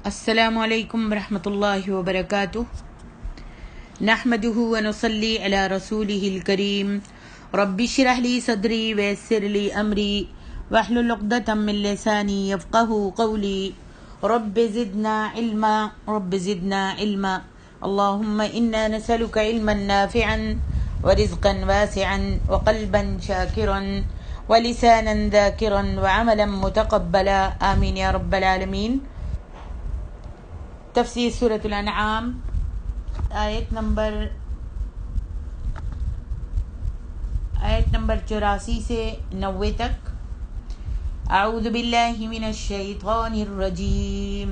السلام علیکم ورحمۃ اللہ وبرکاتہ۔ نحمده ونصلی علی رسولہ الکریم۔ رب اشرح لی صدری ویسر لی امری واحلل عقدۃ من لسانی یفقهوا قولی۔ رب زدنا علما علما۔ اللهم انا نسألك علما نافعا ورزقا واسعا وقلبا شاکرا ولسانا ذاکرا وعملا متقبلا آمین یا رب العالمین۔ تفسیر سورۃ الانعام آیت نمبر 84 سے 90 تک۔ اعوذ باللہ من الشیطان الرجیم۔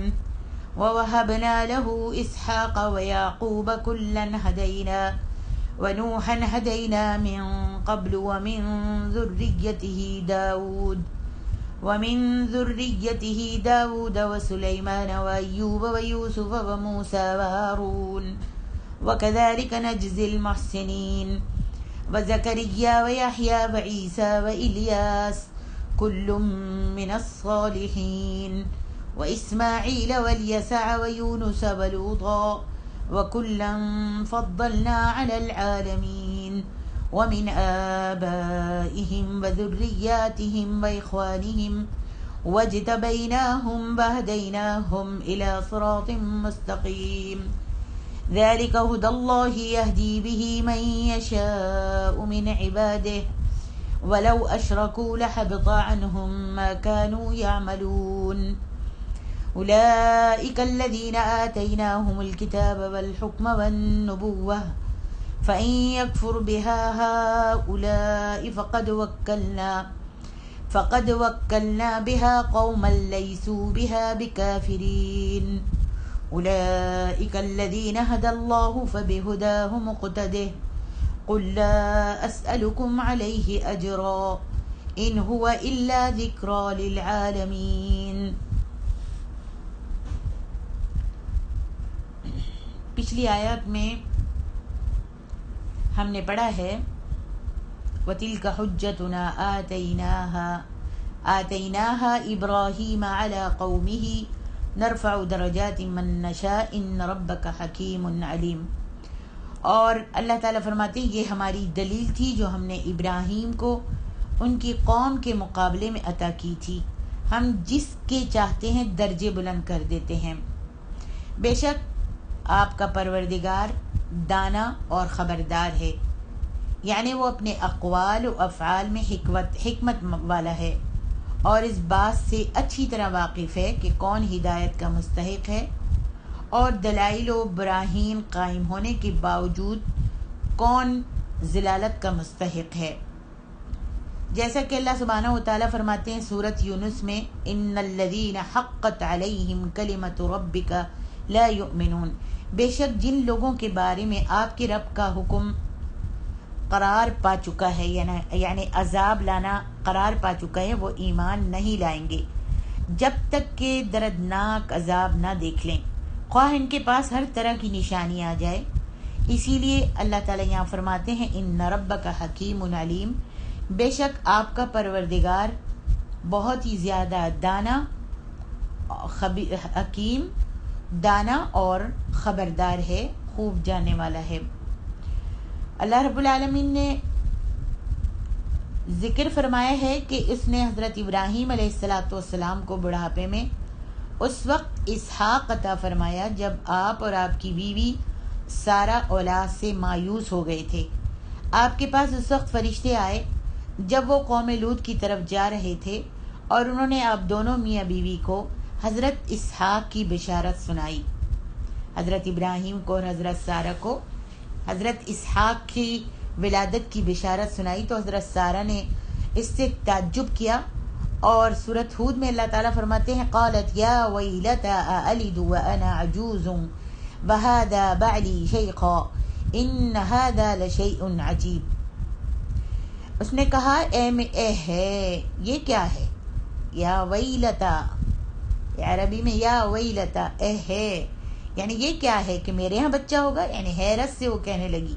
ووهبنا له اسحاق ويعقوب كلا هدينا ونوحا هدينا من قبل ومن ذريته داود وسليمان وأيوب ويوسف وموسى وهارون وكذلك نجزي المحسنين وزكريا ويحيى وعيسى وإلياس كل من الصالحين وإسماعيل واليسع ويونس ولوطا وكلا فضلنا على العالمين ومن آبائهم وذرياتهم وإخوانهم واجتبيناهم وهديناهم إلى صراط مستقيم ذلك هدى الله يهدي به من يشاء من عباده ولو أشركوا لحبط عنهم ما كانوا يعملون أولئك الذين آتيناهم الكتاب والحكم والنبوة فإن يكفر بها هؤلاء فقد وكلنا بها قوما ليسوا بها بكافرين أولئك الذين هدى الله فبهداه مقتده قل لا أسألكم عليه أجرا إن هو إلا ذكرى للعالمين۔ پچھلی آیات میں ہم نے پڑھا ہے وَتِلْكَ حُجَّتُنَا آتَيْنَاهَا إِبْرَاهِيمَ عَلَى قَوْمِهِ نَرْفَعُ دَرَجَاتٍ مَّن نَّشَاءُ إِنَّ رَبَّكَ حَكِيمٌ عَلِيمٌ۔ اور اللہ تعالیٰ فرماتے ہیں یہ ہماری دلیل تھی جو ہم نے ابراہیم کو ان کی قوم کے مقابلے میں عطا کی تھی، ہم جس کے چاہتے ہیں درجے بلند کر دیتے ہیں۔ بے شک آپ کا پروردگار دانا اور خبردار ہے، یعنی وہ اپنے اقوال و افعال میں حکمت والا ہے اور اس بات سے اچھی طرح واقف ہے کہ کون ہدایت کا مستحق ہے اور دلائل و براہین قائم ہونے کے باوجود کون ضلالت کا مستحق ہے۔ جیسا کہ اللہ سبحانہ و تعالیٰ فرماتے ہیں سورۃ یونس میں ان الذین حقت علیہم کلمۃ ربک لا یؤمنون، بے شک جن لوگوں کے بارے میں آپ کے رب کا حکم قرار پا چکا ہے، یعنی عذاب لانا قرار پا چکا ہے، وہ ایمان نہیں لائیں گے جب تک کہ دردناک عذاب نہ دیکھ لیں، خواہ ان کے پاس ہر طرح کی نشانی آ جائے۔ اسی لیے اللہ تعالیٰ یہاں فرماتے ہیں ان ربک حکیم علیم، بے شک آپ کا پروردگار بہت ہی زیادہ حکیم دانا اور خبردار ہے، خوب جاننے والا ہے۔ اللہ رب العالمین نے ذکر فرمایا ہے کہ اس نے حضرت ابراہیم علیہ السلام کو بڑھاپے میں اس وقت اسحاق عطا فرمایا جب آپ اور آپ کی بیوی سارا اولاد سے مایوس ہو گئے تھے۔ آپ کے پاس اس وقت فرشتے آئے جب وہ قوم لوط کی طرف جا رہے تھے اور انہوں نے آپ دونوں میاں بیوی کو حضرت اسحاق کی بشارت سنائی۔ حضرت ابراہیم کو اور حضرت سارہ کو حضرت اسحاق کی ولادت کی بشارت سنائی تو حضرت سارہ نے اس سے تعجب کیا، اور سورۃ ہود میں اللہ تعالیٰ فرماتے ہیں قالت یا ویلتی أألد وأنا عجوز وهذا بعلی شیخا ان هذا لشیء عجیب۔ اس نے کہا اے ہے یہ کیا ہے، یا ویلتا، عربی میں یا ویلتا اے ہے، یعنی یہ کیا ہے کہ میرے ہاں بچہ ہوگا، یعنی حیرت سے وہ کہنے لگی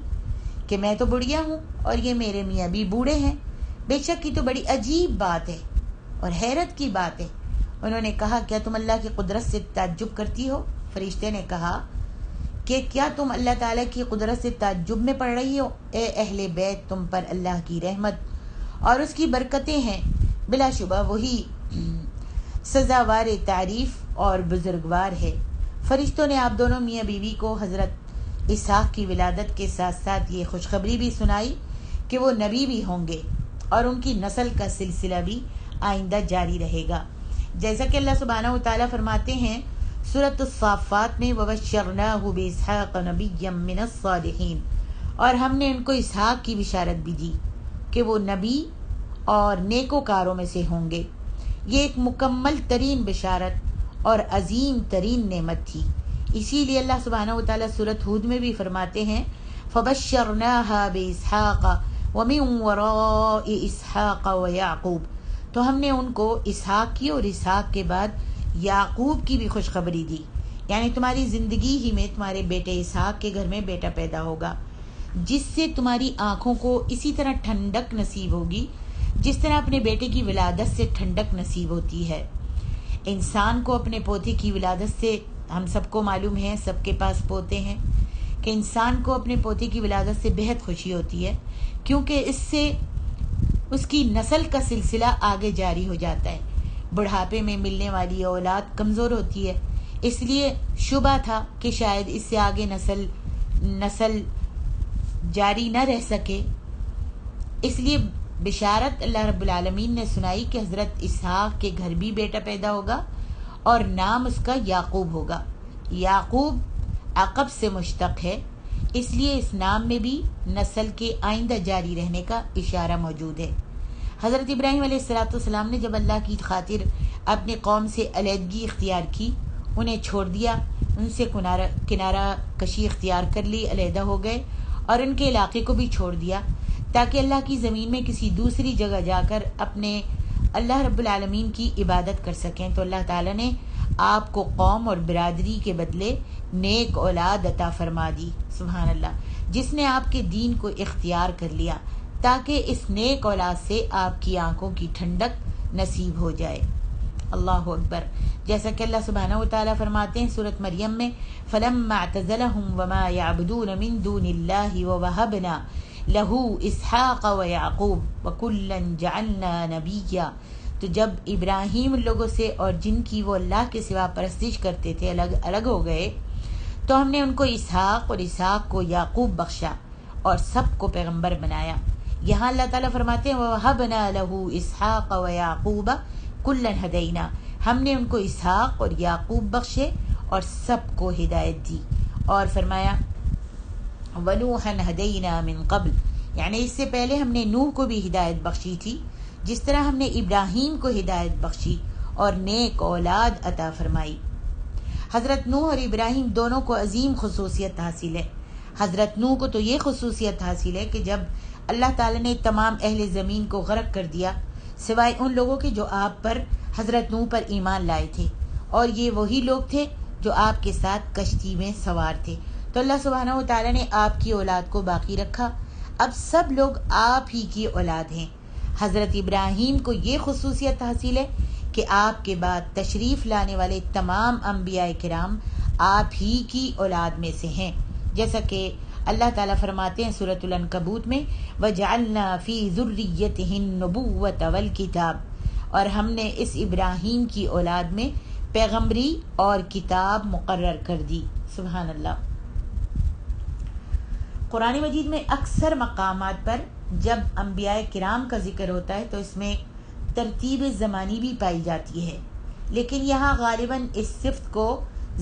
کہ میں تو بڑھیا ہوں اور یہ میرے میاں بھی بوڑھے ہیں، بے شک یہ تو بڑی عجیب بات ہے اور حیرت کی بات ہے۔ انہوں نے کہا کیا تم اللہ کی قدرت سے تعجب کرتی ہو؟ فرشتے نے کہا کہ کیا تم اللہ تعالیٰ کی قدرت سے تعجب میں پڑ رہی ہو؟ اے اہل بیت، تم پر اللہ کی رحمت اور اس کی برکتیں ہیں، بلا شبہ وہی سزاوار تعریف اور بزرگوار ہے۔ فرشتوں نے آپ دونوں میاں بیوی کو حضرت اسحاق کی ولادت کے ساتھ ساتھ یہ خوشخبری بھی سنائی کہ وہ نبی بھی ہوں گے اور ان کی نسل کا سلسلہ بھی آئندہ جاری رہے گا، جیسا کہ اللہ سبحانہ و تعالیٰ فرماتے ہیں سورۃ الصافات میں وَبَشَّرْنَاهُ بِإِسْحَاقَ نَبِيًّا مِّنَ الصَّالِحِينَ، اور ہم نے ان کو اسحاق کی بشارت بھی دی کہ وہ نبی اور نیکوکاروں میں سے ہوں گے۔ یہ ایک مکمل ترین بشارت اور عظیم ترین نعمت تھی، اسی لیے اللہ سبحانہ و تعالیٰ سورۃ ہود میں بھی فرماتے ہیں فَبَشَّرْنَاهَا بِإِسْحَاقَ وَمِن وَرَاءِ إِسْحَاقَ وَيَعْقُوبَ، تو ہم نے ان کو اسحاق کی اور اسحاق کے بعد یعقوب کی بھی خوشخبری دی، یعنی تمہاری زندگی ہی میں تمہارے بیٹے اسحاق کے گھر میں بیٹا پیدا ہوگا، جس سے تمہاری آنکھوں کو اسی طرح ٹھنڈک نصیب ہوگی جس طرح اپنے بیٹے کی ولادت سے ٹھنڈک نصیب ہوتی ہے۔ انسان کو اپنے پوتے کی ولادت سے، ہم سب کو معلوم ہے، سب کے پاس پوتے ہیں، کہ انسان کو اپنے پوتے کی ولادت سے بہت خوشی ہوتی ہے، کیونکہ اس سے اس کی نسل کا سلسلہ آگے جاری ہو جاتا ہے۔ بڑھاپے میں ملنے والی اولاد کمزور ہوتی ہے، اس لیے شبہ تھا کہ شاید اس سے آگے نسل جاری نہ رہ سکے، اس لیے بشارت اللہ رب العالمین نے سنائی کہ حضرت اسحاق کے گھر بھی بیٹا پیدا ہوگا اور نام اس کا یعقوب ہوگا۔ یعقوب عقب سے مشتق ہے، اس لیے اس نام میں بھی نسل کے آئندہ جاری رہنے کا اشارہ موجود ہے۔ حضرت ابراہیم علیہ السلام نے جب اللہ کی خاطر اپنی قوم سے علیحدگی اختیار کی، انہیں چھوڑ دیا، ان سے کنارہ کشی اختیار کر لی، علیحدہ ہو گئے اور ان کے علاقے کو بھی چھوڑ دیا تاکہ اللہ کی زمین میں کسی دوسری جگہ جا کر اپنے اللہ رب العالمین کی عبادت کر سکیں، تو اللہ تعالیٰ نے آپ کو قوم اور برادری کے بدلے نیک اولاد عطا فرما دی، سبحان اللہ، جس نے آپ کے دین کو اختیار کر لیا تاکہ اس نیک اولاد سے آپ کی آنکھوں کی ٹھنڈک نصیب ہو جائے۔ اللہ اکبر، جیسا کہ اللہ سبحانہ و تعالیٰ فرماتے ہیں سورۃ مریم میں فَلَمَّا اعْتَزَلَهُمْ وَمَا يَعْبُدُونَ مِن دُونِ اللَّهِ وَوَهَبْنَا لَهُ إِسْحَاقَ وَيَعْقُوبَ وَكُلًّا جَعَلْنَا نَبِيًّا، تو جب ابراہیم ان لوگوں سے اور جن کی وہ اللہ کے سوا پرستش کرتے تھے الگ ہو گئے، تو ہم نے ان کو اسحاق اور اسحاق کو یعقوب بخشا اور سب کو پیغمبر بنایا۔ یہاں اللہ تعالیٰ فرماتے ہیں وَوَهَبْنَا لَهُ إِسْحَاقَ وَيَعْقُوبَ كُلًّا هَدَيْنَا، ہم نے ان کو اسحاق اور یعقوب بخشے اور سب کو ہدایت دی، اور فرمایا وَنُوحًا هَدَيْنَا مِن قَبْلُ، یعنی اس سے پہلے ہم نے نوح کو بھی ہدایت بخشی تھی، جس طرح ہم نے ابراہیم کو ہدایت بخشی اور نیک اولاد عطا فرمائی۔ حضرت نوح اور ابراہیم دونوں کو عظیم خصوصیت حاصل ہے۔ حضرت نوح کو تو یہ خصوصیت حاصل ہے کہ جب اللہ تعالیٰ نے تمام اہل زمین کو غرق کر دیا سوائے ان لوگوں کے جو آپ پر، حضرت نوح پر ایمان لائے تھے، اور یہ وہی لوگ تھے جو آپ کے ساتھ کشتی میں سوار تھے، تو اللہ سبحانہ و تعالیٰ نے آپ کی اولاد کو باقی رکھا، اب سب لوگ آپ ہی کی اولاد ہیں۔ حضرت ابراہیم کو یہ خصوصیت حاصل ہے کہ آپ کے بعد تشریف لانے والے تمام انبیاء کرام آپ ہی کی اولاد میں سے ہیں، جیسا کہ اللہ تعالیٰ فرماتے ہیں سورۃ العنکبوت میں وَجَعَلْنَا فِي ذُرِّيَّتِهِ النُّبُوَّةَ وَالْكِتَابَ، اور ہم نے اس ابراہیم کی اولاد میں پیغمبری اور کتاب مقرر کر دی، سبحان اللہ۔ قرآن مجید میں اکثر مقامات پر جب انبیاء کرام کا ذکر ہوتا ہے تو اس میں ترتیب زمانی بھی پائی جاتی ہے، لیکن یہاں غالباً اس صفت کو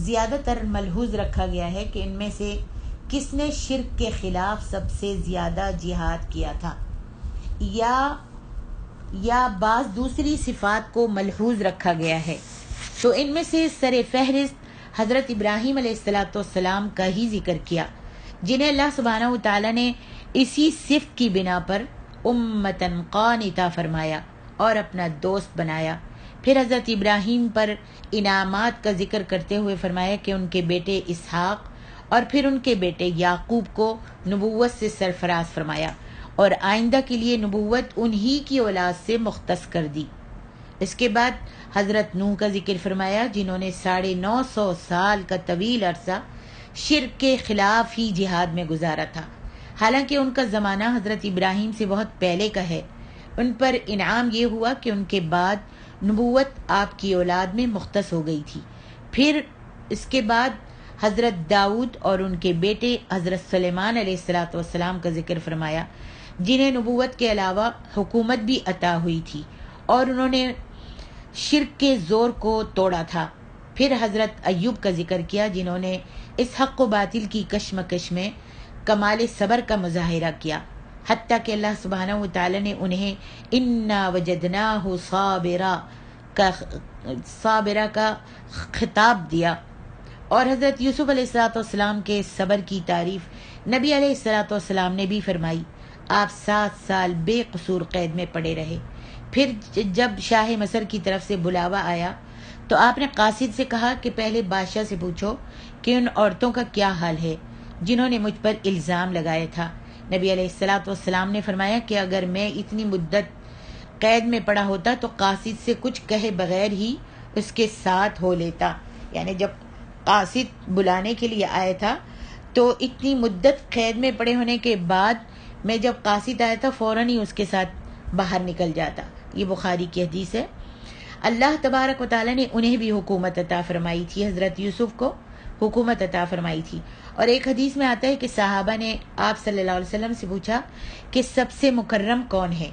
زیادہ تر ملحوظ رکھا گیا ہے کہ ان میں سے کس نے شرک کے خلاف سب سے زیادہ جہاد کیا تھا، یا بعض دوسری صفات کو ملحوظ رکھا گیا ہے، تو ان میں سے سر فہرست حضرت ابراہیم علیہ السلام کا ہی ذکر کیا، جنہیں اللہ سبحانہ و تعالیٰ نے اسی صفت کی بنا پر امتن قانتا فرمایا اور اپنا دوست بنایا۔ پھر حضرت ابراہیم پر انعامات کا ذکر کرتے ہوئے فرمایا کہ ان کے بیٹے اسحاق اور پھر ان کے بیٹے یعقوب کو نبوت سے سرفراز فرمایا اور آئندہ کے لیے نبوت انہی کی اولاد سے مختص کر دی۔ اس کے بعد حضرت نوح کا ذکر فرمایا، جنہوں نے 950 سال کا طویل عرصہ شرک کے خلاف ہی جہاد میں گزارا تھا، حالانکہ ان کا زمانہ حضرت ابراہیم سے بہت پہلے کا ہے۔ ان پر انعام یہ ہوا کہ ان کے بعد نبوت آپ کی اولاد میں مختص ہو گئی تھی۔ پھر اس کے بعد حضرت داؤد اور ان کے بیٹے حضرت سلیمان علیہ السلام کا ذکر فرمایا، جنہیں نبوت کے علاوہ حکومت بھی عطا ہوئی تھی اور انہوں نے شرک کے زور کو توڑا تھا۔ پھر حضرت ایوب کا ذکر کیا، جنہوں نے اس حق و باطل کی کشمکش میں کمال صبر کا مظاہرہ کیا، حتیٰ کہ اللہ سبحانہ و تعالی نے انہیں انا وجدناہ صابرا کا خطاب دیا۔ اور حضرت یوسف علیہ السلام کے صبر کی تعریف نبی علیہ السلام نے بھی فرمائی۔ آپ 7 سال بے قصور قید میں پڑے رہے۔ پھر جب شاہ مصر کی طرف سے بلاوا آیا تو آپ نے قاصد سے کہا کہ پہلے بادشاہ سے پوچھو کہ ان عورتوں کا کیا حال ہے جنہوں نے مجھ پر الزام لگایا تھا۔ نبی علیہ السلام نے فرمایا کہ اگر میں اتنی مدت قید میں پڑا ہوتا تو قاصد سے کچھ کہے بغیر ہی اس کے ساتھ ہو لیتا، یعنی جب قاصد بلانے کے لیے آیا تھا تو اتنی مدت قید میں پڑے ہونے کے بعد میں جب قاصد آیا تھا فوراً ہی اس کے ساتھ باہر نکل جاتا۔ یہ بخاری کی حدیث ہے۔ اللہ تبارک و تعالیٰ نے انہیں بھی حکومت عطا فرمائی تھی، حضرت یوسف کو حکومت عطا فرمائی تھی۔ اور ایک حدیث میں آتا ہے کہ صحابہ نے آپ صلی اللہ علیہ وسلم سے پوچھا کہ سب سے مکرم کون ہے؟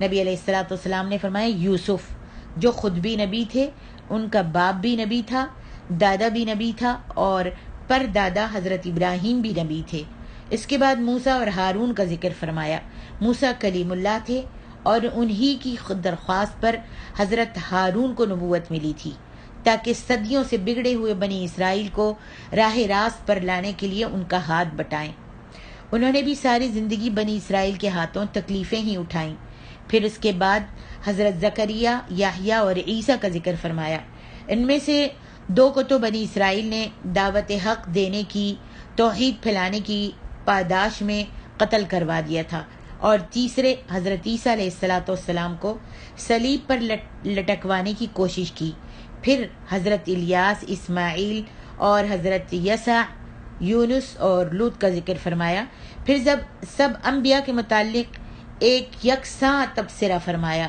نبی علیہ السلام نے فرمایا یوسف، جو خود بھی نبی تھے، ان کا باپ بھی نبی تھا، دادا بھی نبی تھا، اور پر دادا حضرت ابراہیم بھی نبی تھے۔ اس کے بعد موسیٰ اور ہارون کا ذکر فرمایا۔ موسیٰ کلیم اللہ تھے اور انہی کی درخواست پر حضرت ہارون کو نبوت ملی تھی تاکہ صدیوں سے بگڑے ہوئے بنی اسرائیل کو راہ راست پر لانے کے لیے ان کا ہاتھ بٹائیں۔ انہوں نے بھی ساری زندگی بنی اسرائیل کے ہاتھوں تکلیفیں ہی اٹھائیں۔ پھر اس کے بعد حضرت زکریا، یحییٰ اور عیسیٰ کا ذکر فرمایا۔ ان میں سے 2 کو تو بنی اسرائیل نے دعوت حق دینے کی، توحید پھیلانے کی پاداش میں قتل کروا دیا تھا، اور تیسرے حضرت عیسیٰ علیہ السلام کو صلیب پر لٹکوانے کی کوشش کی۔ پھر حضرت الیاس، اسماعیل اور حضرت یسع، یونس اور لوط کا ذکر فرمایا۔ پھر جب سب انبیاء کے متعلق ایک یکساں تبصرہ فرمایا،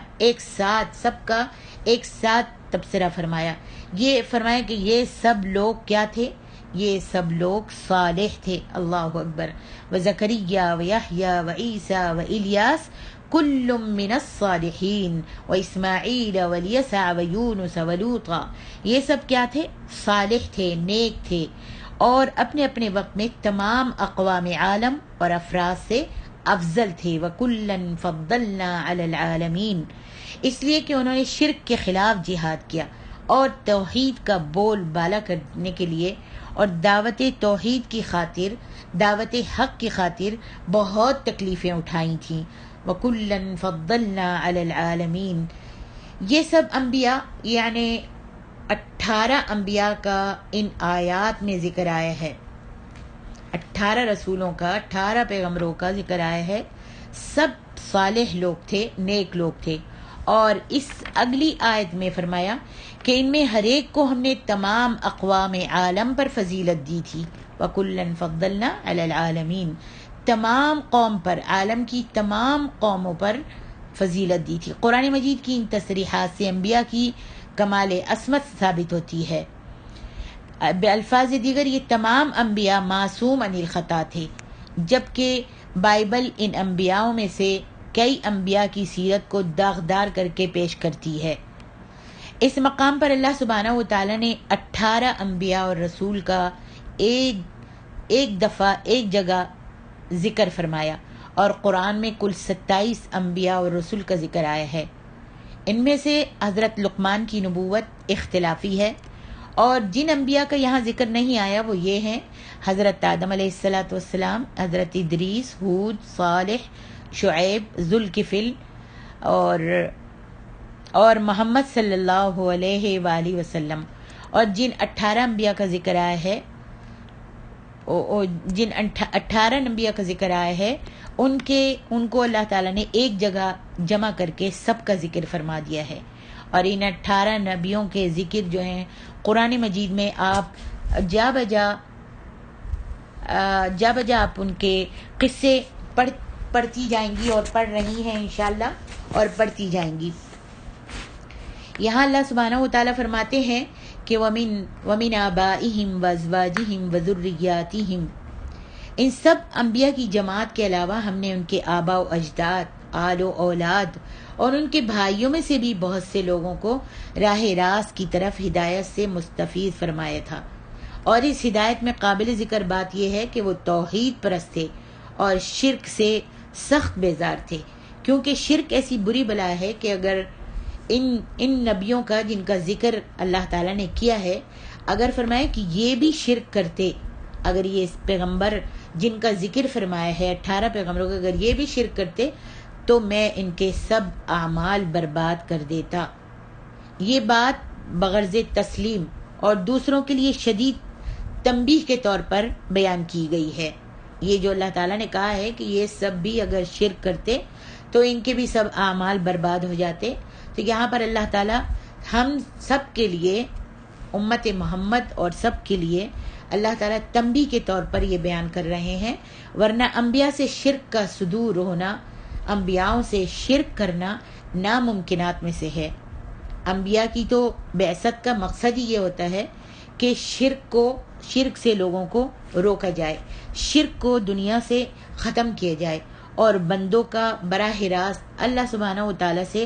سب کا ایک ساتھ تبصرہ فرمایا۔ یہ فرمایا کہ یہ سب لوگ کیا تھے؟ یہ سب لوگ صالح تھے۔ اللہ اکبر۔ وزکریا ویحییٰ وعیسیٰ والیاس کل من الصالحین واسماعیل والیسع ویونس ولوطا۔ یہ سب کیا تھے؟ صالح تھے، نیک تھے، اور اپنے اپنے وقت میں تمام اقوام عالم اور افراد سے افضل تھے۔ وَكُلًّا فَضَّلْنَا عَلَى الْعَالَمِينَ، اس لیے کہ انہوں نے شرک کے خلاف جہاد کیا اور توحید کا بول بالا کرنے کے لیے اور دعوت توحید کی خاطر، دعوت حق کی خاطر بہت تکلیفیں اٹھائی تھیں۔ وَكُلًّا فَضَّلْنَا عَلَى الْعَالَمِينَ، یہ سب انبیاء یعنی 18 انبیاء کا ان آیات میں ذکر آیا ہے۔ 18 رسولوں کا، 18 پیغمبروں کا ذکر آیا ہے۔ سب صالح لوگ تھے، نیک لوگ تھے۔ اور اس اگلی آیت میں فرمایا کہ ان میں ہر ایک کو ہم نے تمام اقوام عالم پر فضیلت دی تھی۔ وَكُلًّا فَضَّلْنَا عَلَى الْعَالَمِينَ، تمام قوم پر، عالم کی تمام قوموں پر فضیلت دی تھی۔ قرآن مجید کی ان تصریحات سے انبیاء کی کمال عصمت ثابت ہوتی ہے۔ بالفاظ دیگر یہ تمام انبیاء معصوم عن الخطا تھے، جبکہ بائبل ان انبیاءوں میں سے کئی انبیاء کی سیرت کو داغدار کر کے پیش کرتی ہے۔ اس مقام پر اللہ سبحانہ و تعالی نے 18 انبیاء اور رسول کا ایک دفعہ ایک جگہ ذکر فرمایا، اور قرآن میں کل 27 انبیاء اور رسول کا ذکر آیا ہے۔ ان میں سے حضرت لقمان کی نبوت اختلافی ہے، اور جن انبیاء کا یہاں ذکر نہیں آیا وہ یہ ہیں: حضرت آدم علیہ السلام، حضرت ادریس، ہود، صالح، شعیب، ذوالکفل اور محمد صلی اللہ علیہ وآلہ وسلم۔ اور جن 18 انبیاء کا ذکر آیا ہے، جن 18 انبیاء کا ذکر آیا ہے ان کو اللہ تعالیٰ نے ایک جگہ جمع کر کے سب کا ذکر فرما دیا ہے۔ اور ان 18 نبیوں کے ذکر جو ہیں قرآن مجید میں آپ جا بجا آپ ان کے قصے پڑھتی جائیں گی اور پڑھ رہی ہیں انشاءاللہ اور پڑھتی جائیں گی۔ یہاں اللہ سبحانہ و تعالیٰ فرماتے ہیں کہ وَمِنْ آبَائِهِمْ وَأَزْوَاجِهِمْ وَذُرِّيَّاتِهِمْ، ان سب انبیاء کی جماعت کے علاوہ ہم نے ان کے آبا و اجداد، آل و اولاد اور ان کے بھائیوں میں سے بھی بہت سے لوگوں کو راہ راست کی طرف ہدایت سے مستفید فرمایا تھا۔ اور اس ہدایت میں قابل ذکر بات یہ ہے کہ وہ توحید پرست تھے اور شرک سے سخت بیزار تھے، کیونکہ شرک ایسی بری بلا ہے کہ اگر ان نبیوں کا جن کا ذکر اللہ تعالیٰ نے کیا ہے، اگر فرمائے کہ یہ بھی شرک کرتے، اگر یہ پیغمبر جن کا ذکر فرمایا ہے 18 پیغمبروں کا اگر یہ بھی شرک کرتے تو میں ان کے سب اعمال برباد کر دیتا۔ یہ بات بغرض تسلیم اور دوسروں کے لیے شدید تنبیہ کے طور پر بیان کی گئی ہے۔ یہ جو اللہ تعالیٰ نے کہا ہے کہ یہ سب بھی اگر شرک کرتے تو ان کے بھی سب اعمال برباد ہو جاتے، تو یہاں پر اللہ تعالیٰ ہم سب کے لیے، امت محمد اور سب کے لیے اللہ تعالیٰ تنبیہ کے طور پر یہ بیان کر رہے ہیں، ورنہ انبیاء سے شرک کا صدور ہونا، انبیاءوں سے شرک کرنا ناممکنات میں سے ہے۔ انبیاء کی تو بعثت کا مقصد ہی یہ ہوتا ہے کہ شرک سے لوگوں کو روکا جائے، شرک کو دنیا سے ختم کیا جائے اور بندوں کا براہ راست اللہ سبحانہ و تعالیٰ سے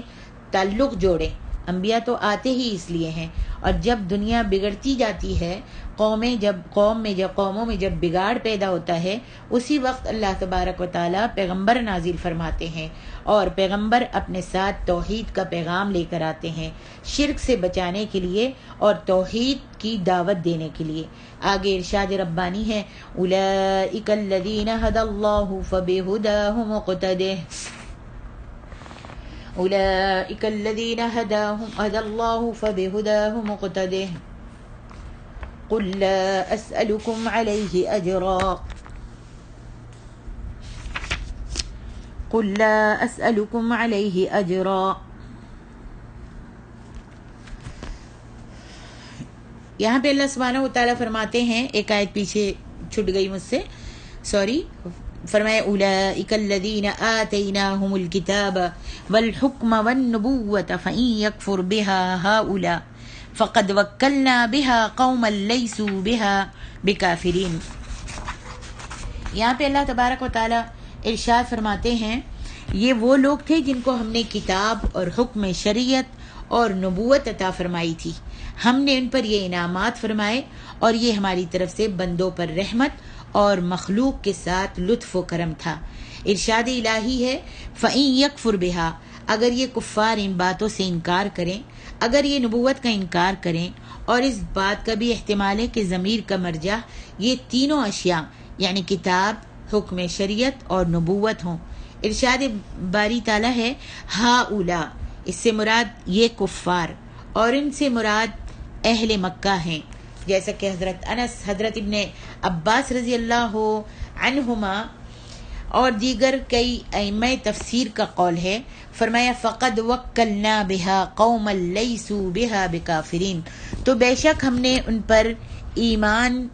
تعلق جوڑے۔ انبیاء تو آتے ہی اس لیے ہیں، اور جب دنیا بگڑتی جاتی ہے، قوموں میں جب بگاڑ پیدا ہوتا ہے، اسی وقت اللہ تبارک و تعالیٰ پیغمبر نازل فرماتے ہیں، اور پیغمبر اپنے ساتھ توحید کا پیغام لے کر آتے ہیں، شرک سے بچانے کے لیے اور توحید کی دعوت دینے کے لیے۔ آگے ارشاد ربانی ہے، اولئک الذین ھدی اللہ فبہداہ مقتدہ، اولئک الذین ھدی اللہ فبہداہ مقتدہ، قل لا اسألکم علیہ اجرا، قل لا اسألکم علیہ اجرا۔ یہاں پہ اللہ سبحانہ و تعالیٰ فرماتے ہیں، ایک آیت پیچھے چھٹ گئی مجھ سے، سوری، فرمائے اولئک الذین آتیناہم الکتاب والحکم والنبوۃ فإن یکفر بها ہؤلاء فقد وکلنا بها قوما لیسوا بها بکافرین۔ یہاں پہ اللہ تبارک و تعالیٰ ارشاد فرماتے ہیں، یہ وہ لوگ تھے جن کو ہم نے کتاب اور حکم شریعت اور نبوت عطا فرمائی تھی، ہم نے ان پر یہ انعامات فرمائے اور یہ ہماری طرف سے بندوں پر رحمت اور مخلوق کے ساتھ لطف و کرم تھا۔ ارشاد الہی ہے، فَإِن يَكْفُرْ بِهَا، اگر یہ کفار ان باتوں سے انکار کریں، اگر یہ نبوت کا انکار کریں، اور اس بات کا بھی احتمال ہے کہ ضمیر کا مرجع یہ تینوں اشیاء یعنی کتاب، حکم شریعت اور نبوت ہوں۔ ارشاد باری تعالیٰ ہے، ہؤلاء، اس سے مراد یہ کفار، اور ان سے مراد اہل مکہ ہیں، جیسا کہ حضرت انس، حضرت ابن عباس رضی اللہ عنہما اور دیگر کئی ائمہ تفسیر کا قول ہے، فرمایا فقد وکلنا بها قوما لیسوا بها بکافرین، تو بے شک ہم نے ان پر ایمان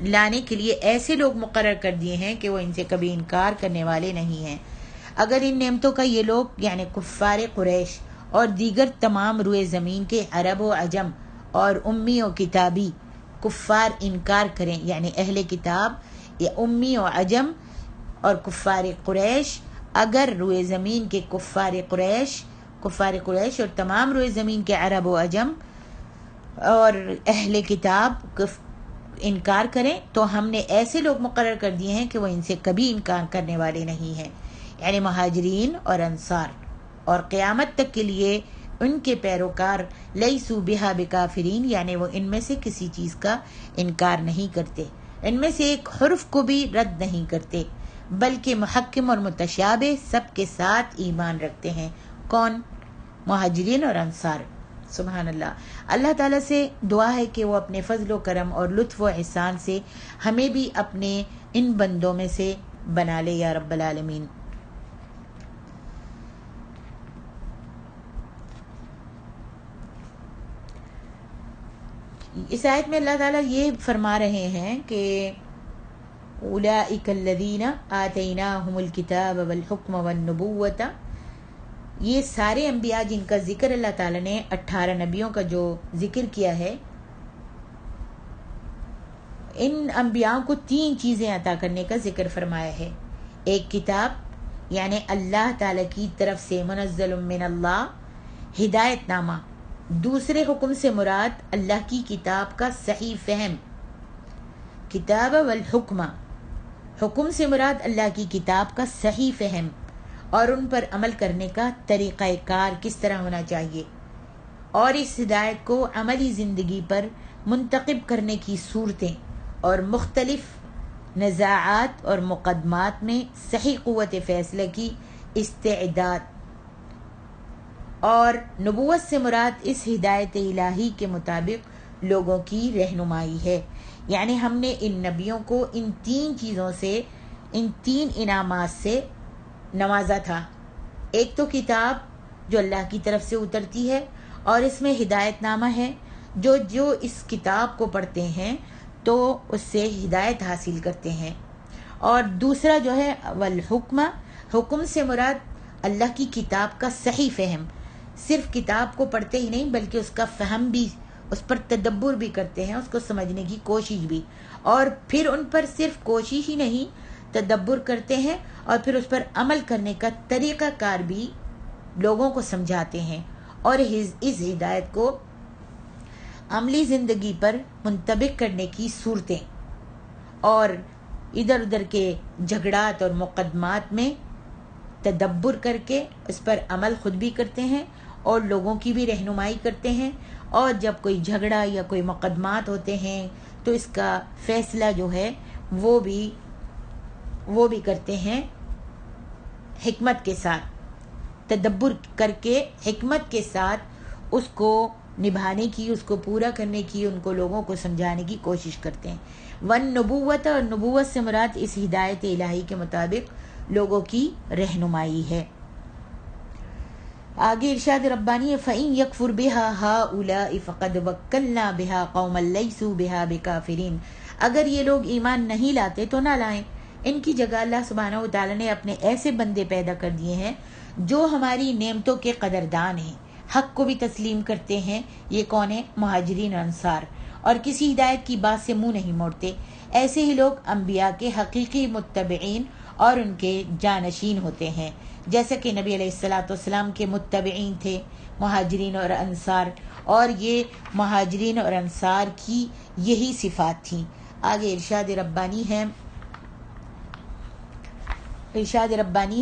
لانے کے لیے ایسے لوگ مقرر کر دیے ہیں کہ وہ ان سے کبھی انکار کرنے والے نہیں ہیں۔ اگر ان نعمتوں کا یہ لوگ یعنی کفار قریش اور دیگر تمام روئے زمین کے عرب و عجم اور امی و کتابی کفار انکار کریں، یعنی اہل کتاب یا امی و عجم اور کفار قریش، اگر روئے زمین کے کفار قریش اور تمام روئے زمین کے عرب و عجم اور اہل کتاب انکار کریں تو ہم نے ایسے لوگ مقرر کر دیے ہیں کہ وہ ان سے کبھی انکار کرنے والے نہیں ہیں، یعنی مہاجرین اور انصار، اور قیامت تک کے لیے ان کے پیروکار لیسوا بہا بکافرین، یعنی وہ ان میں سے کسی چیز کا انکار نہیں کرتے، ان میں سے ایک حرف کو بھی رد نہیں کرتے، بلکہ محکم اور متشابہ سب کے ساتھ ایمان رکھتے ہیں۔ کون؟ مہاجرین اور انصار۔ سبحان اللہ۔ اللہ تعالیٰ سے دعا ہے کہ وہ اپنے فضل و کرم اور لطف و احسان سے ہمیں بھی اپنے ان بندوں میں سے بنا لے یا رب العالمین۔ اس آیت میں اللہ تعالیٰ یہ فرما رہے ہیں کہ اولئک الذین آتیناہم الکتاب والحکم والنبوۃ، یہ سارے انبیاء جن کا ذکر اللہ تعالیٰ نے 18 نبیوں کا جو ذکر کیا ہے، ان انبیاء کو 3 چیزیں عطا کرنے کا ذکر فرمایا ہے۔ ایک کتاب یعنی اللہ تعالیٰ کی طرف سے منزل من اللہ ہدایت نامہ، دوسرے حکم سے مراد اللہ کی کتاب کا صحیح فہم، کتاب والحکمہ، حکم سے مراد اللہ کی کتاب کا صحیح فہم اور ان پر عمل کرنے کا طریقہ کار کس طرح ہونا چاہیے، اور اس ہدایت کو عملی زندگی پر منتخب کرنے کی صورتیں اور مختلف نزاعات اور مقدمات میں صحیح قوت فیصلہ کی استعداد، اور نبوت سے مراد اس ہدایت الہی کے مطابق لوگوں کی رہنمائی ہے۔ یعنی ہم نے ان نبیوں کو ان 3 چیزوں سے، ان 3 انعامات سے نوازا تھا۔ ایک تو کتاب جو اللہ کی طرف سے اترتی ہے اور اس میں ہدایت نامہ ہے، جو اس کتاب کو پڑھتے ہیں تو اس سے ہدایت حاصل کرتے ہیں، اور دوسرا جو ہے والحکمہ، حکم سے مراد اللہ کی کتاب کا صحیح فہم، صرف کتاب کو پڑھتے ہی نہیں بلکہ اس کا فہم بھی، اس پر تدبر بھی کرتے ہیں، اس کو سمجھنے کی کوشش بھی، اور پھر ان پر صرف کوشش ہی نہیں، تدبر کرتے ہیں اور پھر اس پر عمل کرنے کا طریقہ کار بھی لوگوں کو سمجھاتے ہیں، اور اس ہدایت کو عملی زندگی پر منطبق کرنے کی صورتیں اور ادھر ادھر کے جھگڑات اور مقدمات میں تدبر کر کے اس پر عمل خود بھی کرتے ہیں اور لوگوں کی بھی رہنمائی کرتے ہیں، اور جب کوئی جھگڑا یا کوئی مقدمات ہوتے ہیں تو اس کا فیصلہ جو ہے وہ بھی کرتے ہیں حکمت کے ساتھ، تدبر کر کے حکمت کے ساتھ اس کو نبھانے کی، اس کو پورا کرنے کی، ان کو لوگوں کو سمجھانے کی کوشش کرتے ہیں۔ والنبوت، اور نبوت سے مراد اس ہدایت الہی کے مطابق لوگوں کی رہنمائی ہے۔ آگے ارشاد ربانی ہے فَإِن يَكْفُرْ بِهَا هَؤُلَاءِ فَقَدْ وَكَّلْنَا بِهَا قَوْمًا لَيْسُوا بِهَا بِكَافِرِينَ، اگر یہ لوگ ایمان نہیں لاتے تو نہ لائیں، ان کی جگہ اللہ سبحانہ وتعالی نے اپنے ایسے بندے پیدا کر دیے ہیں جو ہماری نعمتوں کے قدردان ہیں، حق کو بھی تسلیم کرتے ہیں۔ یہ کون ہیں؟ مہاجرین اور انصار، اور کسی ہدایت کی بات سے منہ نہیں موڑتے۔ ایسے ہی لوگ انبیاء کے حقیقی متبعین اور ان کے جانشین ہوتے ہیں، جیسا کہ نبی علیہ السلام کے متبعین تھے مہاجرین اور انصار، اور یہ مہاجرین اور انصار کی یہی صفات تھیں۔ آگے ارشاد ربانی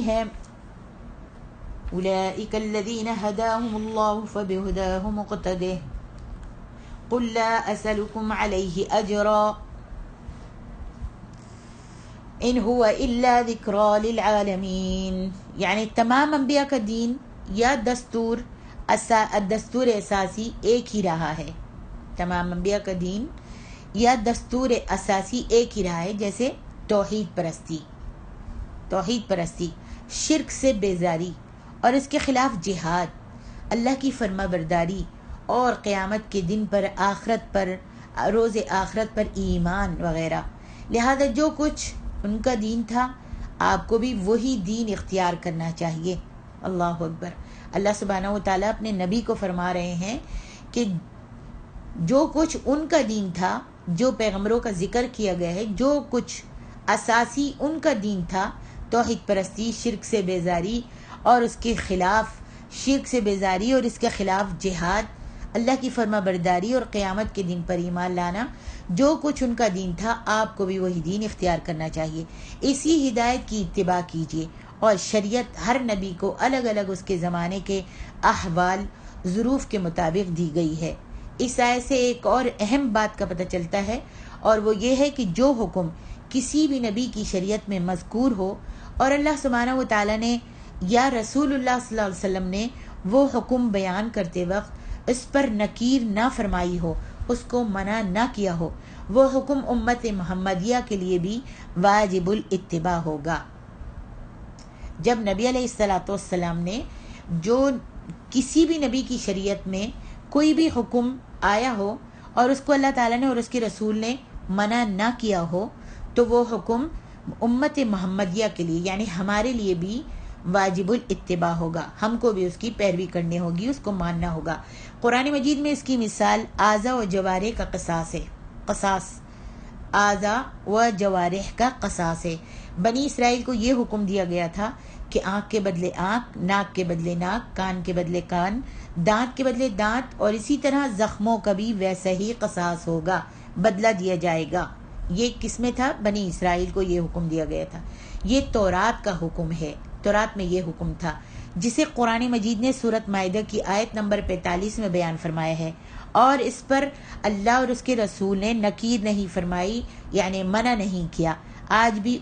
ہے اولئک الذین ھداھم اللہ فبہداہ مقتدہ قل لا اسألکم علیہ اجرا ان هو الا ذکری للعالمین، یعنی تمام انبیاء کا دین یا دستور اساسی ایک ہی رہا ہے، تمام انبیاء کا دین یا دستور اساسی ایک ہی رہا ہے، جیسے توحید پرستی، شرک سے بیزاری اور اس کے خلاف جہاد، اللہ کی فرما برداری، اور قیامت کے دن پر، آخرت پر، روز آخرت پر ایمان وغیرہ۔ لہذا جو کچھ ان کا دین تھا آپ کو بھی وہی دین اختیار کرنا چاہیے۔ اللہ اکبر۔ اللہ سبحانہ و تعالیٰ اپنے نبی کو فرما رہے ہیں کہ جو کچھ ان کا دین تھا، جو پیغمبروں کا ذکر کیا گیا ہے، جو کچھ اساسی ان کا دین تھا، توحید پرستی، شرک سے بیزاری اور اس کے خلاف اس کے خلاف جہاد، اللہ کی فرما برداری اور قیامت کے دن پر ایمان لانا، جو کچھ ان کا دین تھا آپ کو بھی وہی دین اختیار کرنا چاہیے۔ اسی ہدایت کی اتباع کیجیے، اور شریعت ہر نبی کو الگ الگ اس کے زمانے کے احوال، ظروف کے مطابق دی گئی ہے۔ اس آیت سے ایک اور اہم بات کا پتہ چلتا ہے، اور وہ یہ ہے کہ جو حکم کسی بھی نبی کی شریعت میں مذکور ہو اور اللہ سبحانہ و تعالیٰ نے یا رسول اللہ صلی اللہ علیہ وسلم نے وہ حکم بیان کرتے وقت اس پر نکیر نہ فرمائی ہو، اس کو منع نہ کیا ہو، وہ حکم امت محمدیہ کے لیے بھی واجب الاتباع ہوگا۔ جب نبی علیہ السلام نے جو کسی بھی نبی کی شریعت میں کوئی بھی حکم آیا ہو اور اس کو اللہ تعالیٰ نے اور اس کے رسول نے منع نہ کیا ہو تو وہ حکم امت محمدیہ کے لیے یعنی ہمارے لیے بھی واجب الاتباع ہوگا، ہم کو بھی اس کی پیروی کرنی ہوگی، اس کو ماننا ہوگا۔ قرآن مجید میں اس کی مثال اعضاء و جوارح کا قصاص ہے، قصاص اعضاء و جوارح کا قصاص ہے۔ بنی اسرائیل کو یہ حکم دیا گیا تھا کہ آنکھ کے بدلے آنکھ، ناک کے بدلے ناک، کان کے بدلے کان، دانت کے بدلے دانت، اور اسی طرح زخموں کا بھی ویسا ہی قصاص ہوگا، بدلہ دیا جائے گا۔ یہ کس میں تھا؟ بنی اسرائیل کو یہ حکم دیا گیا تھا۔ یہ تورات کا حکم ہے، تورات میں یہ حکم تھا، جسے قرآن مجید نے سورۃ مائدہ کی آیت نمبر 45 میں بیان فرمایا ہے، اور اس پر اللہ اور اس کے رسول نے نکیر نہیں فرمائی، یعنی منع نہیں کیا۔ آج بھی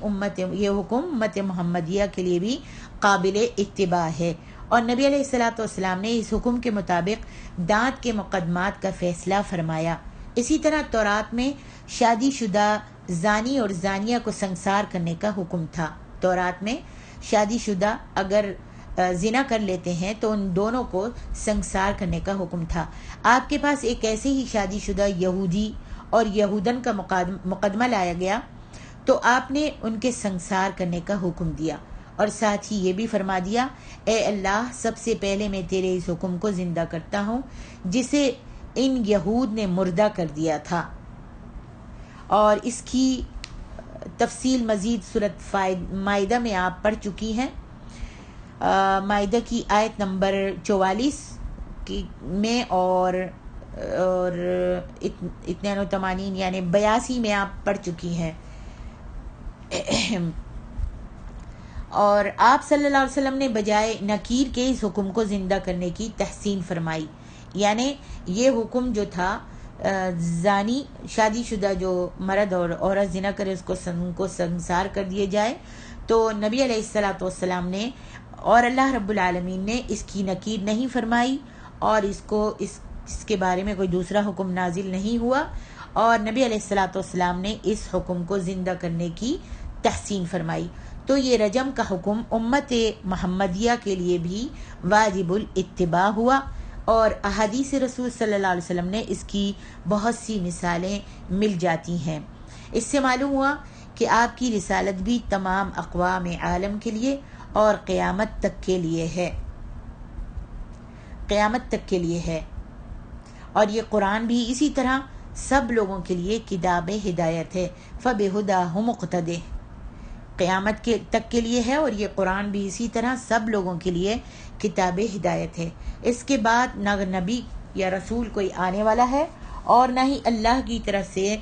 یہ حکم امت محمدیہ کے لیے بھی قابل اتباع ہے، اور نبی علیہ الصلوۃ والسلام نے اس حکم کے مطابق دانت کے مقدمات کا فیصلہ فرمایا۔ اسی طرح تورات میں شادی شدہ زانی اور زانیہ کو سنسار کرنے کا حکم تھا۔ تورات میں شادی شدہ اگر زنا کر لیتے ہیں تو ان دونوں کو سنسار کرنے کا حکم تھا۔ آپ کے پاس ایک ایسے ہی شادی شدہ یہودی اور یہودن کا مقدمہ لایا گیا تو آپ نے ان کے سنسار کرنے کا حکم دیا، اور ساتھ ہی یہ بھی فرما دیا، اے اللہ، سب سے پہلے میں تیرے اس حکم کو زندہ کرتا ہوں جسے ان یہود نے مردہ کر دیا تھا۔ اور اس کی تفصیل مزید سورۃ مائدہ میں آپ پڑھ چکی ہیں۔ مائدہ کی آیت نمبر 44 میں اور 82 یعنی 82 میں آپ پڑھ چکی ہیں۔ اور آپ صلی اللہ علیہ وسلم نے بجائے نکیر کے اس حکم کو زندہ کرنے کی تحسین فرمائی، یعنی یہ حکم جو تھا زانی شادی شدہ جو مرد اور عورت زنا کرے اس کو سنسار کر دیے جائے، تو نبی علیہ الصلوۃ والسلام نے اور اللہ رب العالمین نے اس کی نکیر نہیں فرمائی، اور اس کے بارے میں کوئی دوسرا حکم نازل نہیں ہوا، اور نبی علیہ الصلوۃ والسلام نے اس حکم کو زندہ کرنے کی تحسین فرمائی۔ تو یہ رجم کا حکم امت محمدیہ کے لیے بھی واجب الاتباع ہوا، اور احادیث رسول صلی اللہ علیہ وسلم نے اس کی بہت سی مثالیں مل جاتی ہیں۔ اس سے معلوم ہوا کہ آپ کی رسالت بھی تمام اقوام عالم کے لیے اور قیامت تک کے لیے ہے، قیامت تک کے لیے ہے، اور یہ قرآن بھی اسی طرح سب لوگوں کے لیے کتاب ہدایت ہے، فَبِهُدَاهُ مُقْتَدِهْ، قیامت تک کے لیے ہے، اور یہ قرآن بھی اسی طرح سب لوگوں کے لیے کتاب ہدایت ہے۔ اس کے بعد نہ نبی یا رسول کوئی آنے والا ہے، اور نہ ہی اللہ کی طرف سے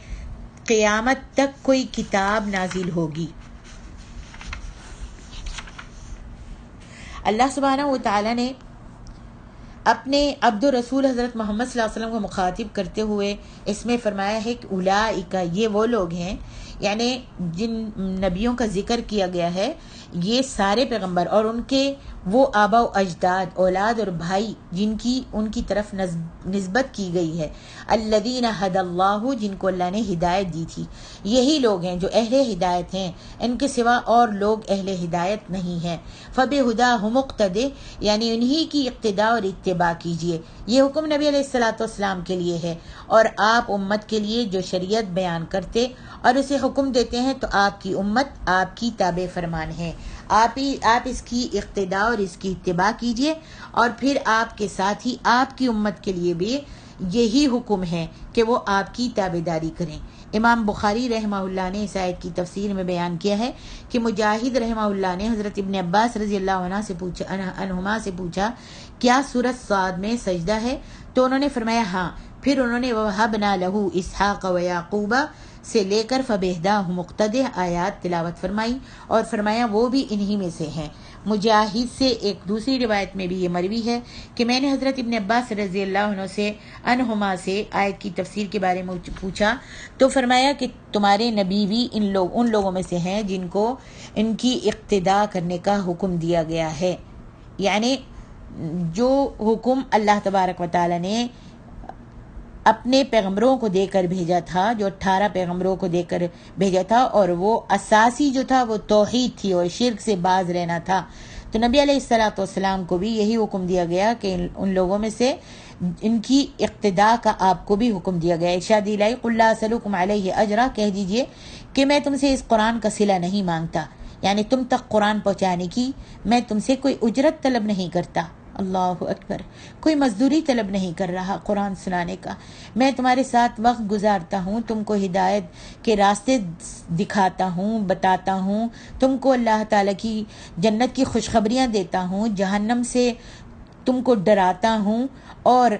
قیامت تک کوئی کتاب نازل ہوگی۔ اللہ سبحانہ و تعالیٰ نے اپنے عبد الرسول حضرت محمد صلی اللہ علیہ وسلم کو مخاطب کرتے ہوئے اس میں فرمایا ہے کہ اولئک، یہ وہ لوگ ہیں، یعنی جن نبیوں کا ذکر کیا گیا ہے، یہ سارے پیغمبر اور ان کے وہ آبا و اجداد، اولاد اور بھائی جن کی ان کی طرف نسبت کی گئی ہے، الذین ھدی اللہ، جن کو اللہ نے ہدایت دی تھی، یہی لوگ ہیں جو اہل ہدایت ہیں، ان کے سوا اور لوگ اہل ہدایت نہیں ہیں۔ فَبِہُدَاهُ مُقْتَدِهْ، یعنی انہی کی اقتداء اور اتباع کیجیے۔ یہ حکم نبی علیہ الصلوۃ والسلام کے لیے ہے، اور آپ امت کے لیے جو شریعت بیان کرتے اور اسے حکم دیتے ہیں تو آپ کی امت آپ کی تابع فرمان ہے، آپ اس کی اقتداء اور اس کی اتباع کیجیے، اور پھر آپ کے ساتھ ہی آپ کی امت کے لیے بھی یہی حکم ہے کہ وہ آپ کی تابعداری کریں۔ امام بخاری رحمہ اللہ نے اس آیت کی تفسیر میں بیان کیا ہے کہ مجاہد رحمہ اللہ نے حضرت ابن عباس رضی اللہ عنہما سے پوچھا کیا سورۃ صاد میں سجدہ ہے؟ تو انہوں نے فرمایا ہاں۔ پھر انہوں نے وَوَهَبْنَا لَهُ إِسْحَاقَ وَيَعْقُوبَ سے لے کر فَبِهُدَاهُ مُقْتَدِهْ آیات تلاوت فرمائی، اور فرمایا وہ بھی انہی میں سے ہیں۔ مجاہد سے ایک دوسری روایت میں بھی یہ مروی ہے کہ میں نے حضرت ابن عباس رضی اللہ عنہما سے آیت کی تفسیر کے بارے میں پوچھا، تو فرمایا کہ تمہارے نبی بھی ان لوگوں میں سے ہیں جن کو ان کی اقتداء کرنے کا حکم دیا گیا ہے، یعنی جو حکم اللہ تبارک و تعالی نے اپنے پیغمبروں کو دے کر بھیجا تھا، جو 18 پیغمبروں کو دے کر بھیجا تھا، اور وہ اساسی جو تھا وہ توحید تھی اور شرک سے باز رہنا تھا، تو نبی علیہ الصلوۃ والسلام کو بھی یہی حکم دیا گیا کہ ان لوگوں میں سے ان کی اقتداء کا آپ کو بھی حکم دیا گیا. ارشاد الہی قل لا اسألکم علیہ اجرا، کہہ دیجئے کہ میں تم سے اس قرآن کا صلہ نہیں مانگتا، یعنی تم تک قرآن پہنچانے کی میں تم سے کوئی اجرت طلب نہیں کرتا. اللہ اکبر، کوئی مزدوری طلب نہیں کر رہا قرآن سنانے کا. میں تمہارے ساتھ وقت گزارتا ہوں، تم کو ہدایت کے راستے دکھاتا ہوں، بتاتا ہوں، تم کو اللہ تعالیٰ کی جنت کی خوشخبریاں دیتا ہوں، جہنم سے تم کو ڈراتا ہوں اور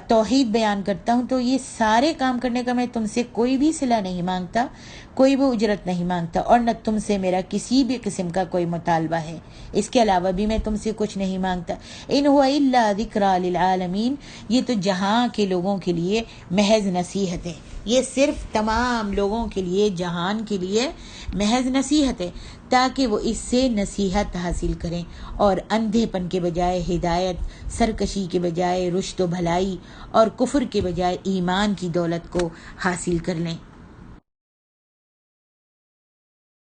توحید بیان کرتا ہوں. تو یہ سارے کام کرنے کا میں تم سے کوئی بھی صلہ نہیں مانگتا، کوئی بھی اجرت نہیں مانگتا، اور نہ تم سے میرا کسی بھی قسم کا کوئی مطالبہ ہے. اس کے علاوہ بھی میں تم سے کچھ نہیں مانگتا. ان هو الا ذکریٰ للعالمین، یہ تو جہاں کے لوگوں کے لیے محض نصیحت ہے. یہ صرف تمام لوگوں کے لیے، جہان کے لیے محض نصیحت ہے، تاکہ وہ اس سے نصیحت حاصل کریں اور اندھے پن کے بجائے ہدایت، سرکشی کے بجائے رشد و بھلائی، اور کفر کے بجائے ایمان کی دولت کو حاصل کر لیں.